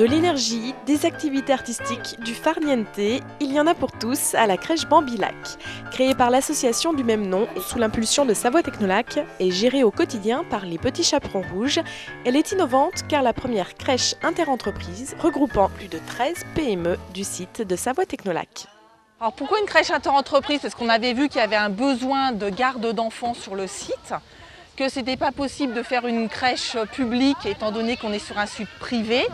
De l'énergie, des activités artistiques, du farniente, il y en a pour tous à la crèche Bambilac. Créée par l'association du même nom, sous l'impulsion de Savoie Technolac et gérée au quotidien par les Petits Chaperons Rouges, elle est innovante car la première crèche interentreprise regroupant plus de 13 PME du site de Savoie Technolac. Alors pourquoi une crèche interentreprise? Parce qu'on avait vu qu'il y avait un besoin de garde d'enfants sur le site, que ce n'était pas possible de faire une crèche publique étant donné qu'on est sur un site privé.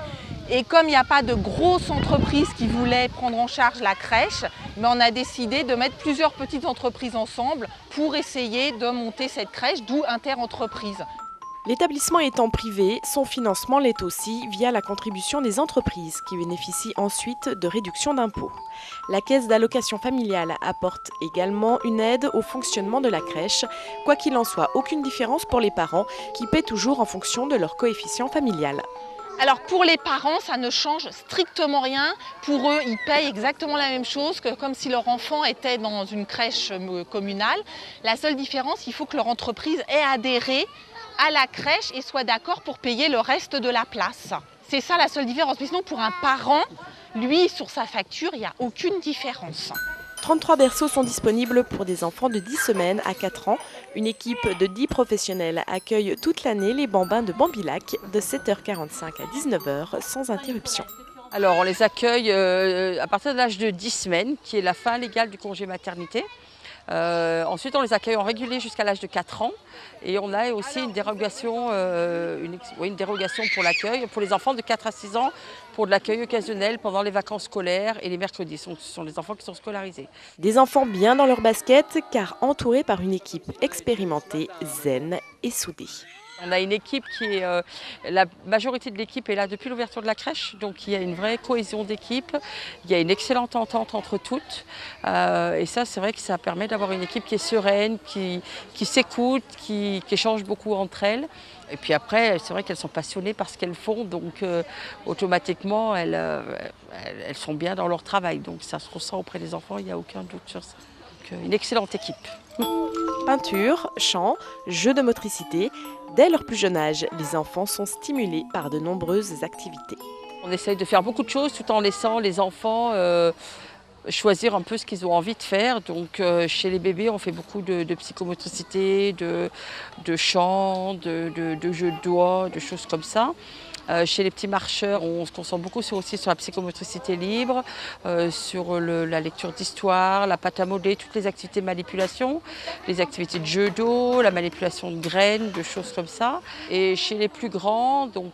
Et comme il n'y a pas de grosses entreprises qui voulaient prendre en charge la crèche, mais on a décidé de mettre plusieurs petites entreprises ensemble pour essayer de monter cette crèche, d'où interentreprise. L'établissement étant privé, son financement l'est aussi via la contribution des entreprises qui bénéficient ensuite de réductions d'impôts. La caisse d'allocation familiale apporte également une aide au fonctionnement de la crèche. Quoi qu'il en soit, aucune différence pour les parents qui paient toujours en fonction de leur coefficient familial. Alors pour les parents, ça ne change strictement rien. Pour eux, ils payent exactement la même chose que comme si leur enfant était dans une crèche communale. La seule différence, il faut que leur entreprise ait adhéré à la crèche et soit d'accord pour payer le reste de la place. C'est ça la seule différence. Mais sinon, pour un parent, lui, sur sa facture, il n'y a aucune différence. 33 berceaux sont disponibles pour des enfants de 10 semaines à 4 ans. Une équipe de 10 professionnels accueille toute l'année les bambins de Bambilac de 7h45 à 19h sans interruption. Alors on les accueille à partir de l'âge de 10 semaines, qui est la fin légale du congé maternité. Ensuite, on les accueille en régulier jusqu'à l'âge de 4 ans. Et on a aussi une dérogation pour l'accueil, pour les enfants de 4 à 6 ans, pour de l'accueil occasionnel pendant les vacances scolaires et les mercredis. Ce sont les enfants qui sont scolarisés. Des enfants bien dans leur basket, car entourés par une équipe expérimentée, zen et soudée. On a une équipe la majorité de l'équipe est là depuis l'ouverture de la crèche, donc il y a une vraie cohésion d'équipe, il y a une excellente entente entre toutes et ça c'est vrai que ça permet d'avoir une équipe qui est sereine, qui s'écoute, qui échange beaucoup entre elles. Et puis après, c'est vrai qu'elles sont passionnées par ce qu'elles font, donc automatiquement elles sont bien dans leur travail, donc ça se ressent auprès des enfants, il n'y a aucun doute sur ça. Donc, une excellente équipe. Peinture, chant, jeux de motricité, dès leur plus jeune âge, les enfants sont stimulés par de nombreuses activités. On essaye de faire beaucoup de choses tout en laissant les enfants choisir un peu ce qu'ils ont envie de faire. Donc chez les bébés, on fait beaucoup de psychomotricité, de chant, de jeux de doigts, de choses comme ça. Chez les petits marcheurs, on se concentre beaucoup aussi sur la psychomotricité libre, sur la lecture d'histoire, la pâte à modeler, toutes les activités de manipulation, les activités de jeu d'eau, la manipulation de graines, de choses comme ça. Et chez les plus grands, donc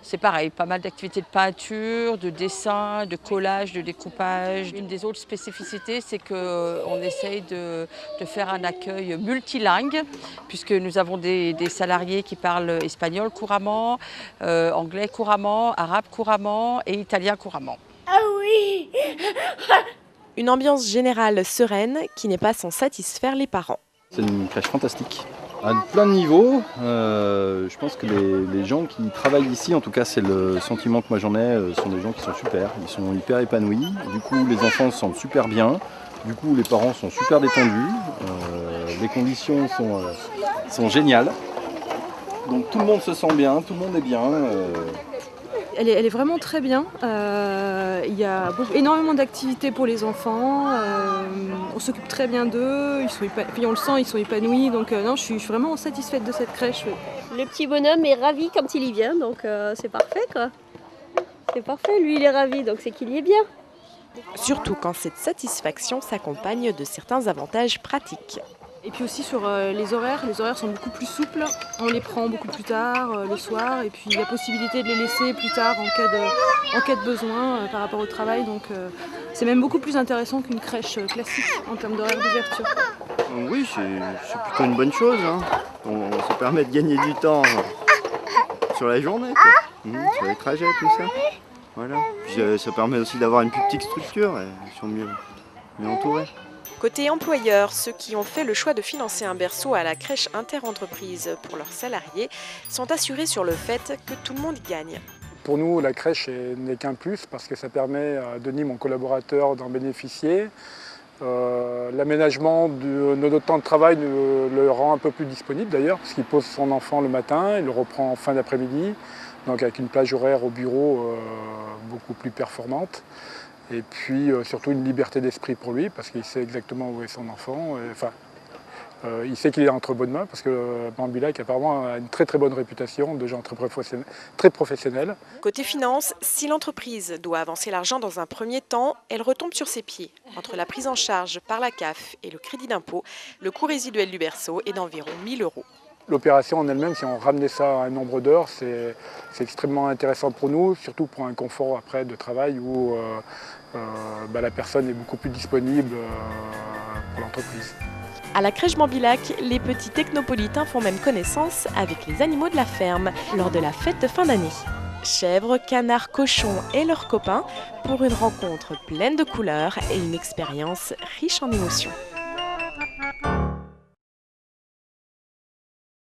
c'est pareil, pas mal d'activités de peinture, de dessin, de collage, de découpage. Une des autres spécificités, c'est qu'on essaye de faire un accueil multilingue, puisque nous avons des salariés qui parlent espagnol couramment, anglais couramment, arabe couramment et italien couramment. Ah oui! Une ambiance générale sereine qui n'est pas sans satisfaire les parents. C'est une crèche fantastique, à plein de niveaux. Je pense que les gens qui travaillent ici, en tout cas c'est le sentiment que moi j'en ai, sont des gens qui sont super, ils sont hyper épanouis. Du coup les enfants se sentent super bien, du coup les parents sont super détendus, les conditions sont géniales. Donc tout le monde se sent bien, tout le monde est bien. Elle est vraiment très bien. Il y a énormément d'activités pour les enfants. On s'occupe très bien d'eux. On le sent, ils sont épanouis. Donc non, je suis vraiment satisfaite de cette crèche. Le petit bonhomme est ravi quand il y vient, donc c'est parfait quoi. C'est parfait, lui il est ravi, donc c'est qu'il y est bien. Surtout quand cette satisfaction s'accompagne de certains avantages pratiques. Et puis aussi sur les horaires sont beaucoup plus souples, on les prend beaucoup plus tard, le soir, et puis la possibilité de les laisser plus tard en cas de besoin par rapport au travail, donc c'est même beaucoup plus intéressant qu'une crèche classique en termes d'horaire d'ouverture. Oui, c'est plutôt une bonne chose, hein. Ça permet de gagner du temps sur la journée, quoi. Sur les trajets, tout ça. Voilà. Puis ça permet aussi d'avoir une plus petite structure, ils sont mieux entourés. Côté employeur, ceux qui ont fait le choix de financer un berceau à la crèche interentreprise pour leurs salariés sont assurés sur le fait que tout le monde gagne. Pour nous, la crèche n'est qu'un plus parce que ça permet à Denis, mon collaborateur, d'en bénéficier. L'aménagement de notre temps de travail le rend un peu plus disponible d'ailleurs, parce qu'il pose son enfant le matin, il le reprend en fin d'après-midi, donc avec une plage horaire au bureau beaucoup plus performante. Et puis surtout une liberté d'esprit pour lui, parce qu'il sait exactement où est son enfant. Il sait qu'il est entre bonnes mains, parce que Bambilac apparemment a une très bonne réputation de gens très professionnels. Côté finance, si l'entreprise doit avancer l'argent dans un premier temps, elle retombe sur ses pieds. Entre la prise en charge par la CAF et le crédit d'impôt, le coût résiduel du berceau est d'environ 1 000 €. L'opération en elle-même, si on ramenait ça à un nombre d'heures, c'est extrêmement intéressant pour nous, surtout pour un confort après de travail où la personne est beaucoup plus disponible pour l'entreprise. À la crèche Bambilac, les petits technopolitains font même connaissance avec les animaux de la ferme lors de la fête de fin d'année. Chèvres, canards, cochons et leurs copains pour une rencontre pleine de couleurs et une expérience riche en émotions.